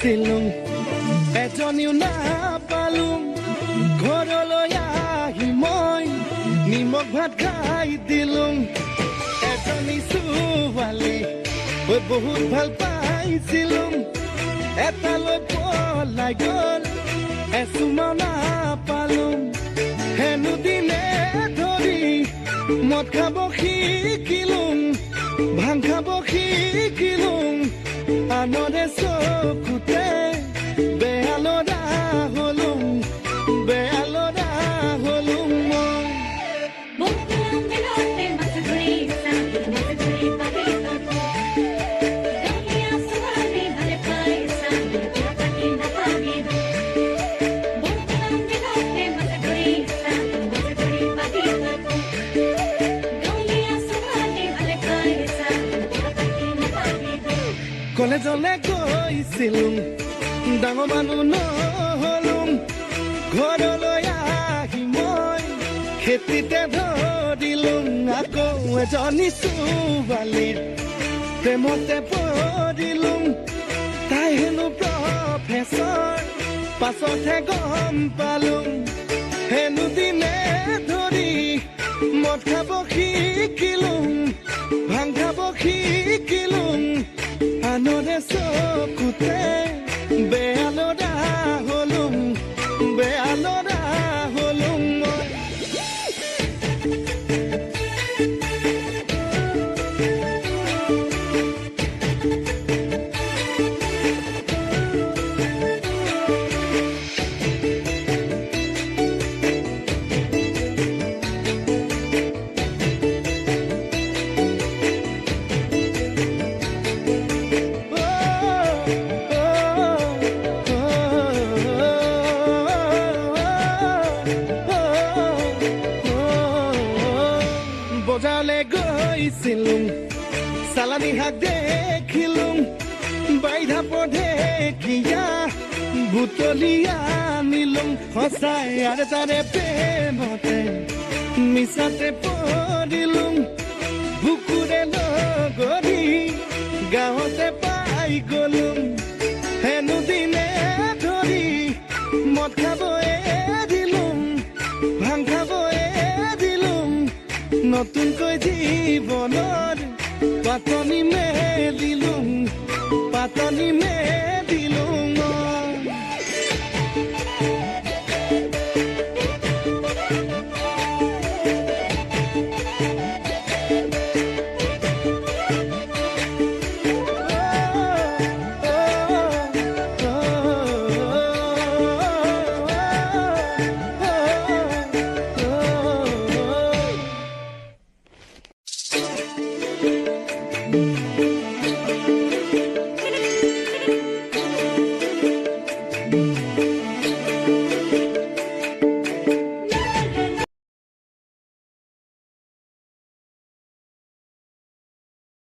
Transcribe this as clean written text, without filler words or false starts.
গৈছিলো এজনীও নাপালো ঘৰলৈ আহি মই নিমখ ভাত খাই দিলো এজনী ছোৱালী বহুত ভাল পাইছিলো এটালৈ পলাই গ'ল এচুমাও নাপালো হেনো দিনে ধৰি মদ খাব শিকিলো ভাং খাব শিকিলো আনৰে চকুতে বেয়া ল'ৰা হলো বেয়া ল'ৰা হলো মই কলেজলৈ গৈছিলো ডাঙৰ মানুহ নহলো ঘৰলৈ আহি মই খেতিতে ধৰিলো আকৌ এজনী ছোৱালীৰ প্ৰেমতে পৰিলো তাই হেনো প্ৰফেচৰ পাছতহে গম পালো হেনো দিনে ধৰি মদ খাব শিকিলো ভাং খাব শিকিলো আনৰে চকুতে বেয়া ল'ৰা হলো বেয়া ল'ৰা হলো মই বজাৰলৈ গৈছিলো চালানী শাক দেখিলো বাইধা পঢেকিয়া বুটলি আনিলো সঁচাই আৰু তাৰে প্ৰেমতে মিছাতে পৰিলো বুকুৰে লগৰি গাঁৱতে পাই গলো হেনো দিনে ধৰি মদ খাব এৰিলো ভাং খাব এৰিলো নতুনকৈ জীৱনৰ পাতনি মেলিলো মই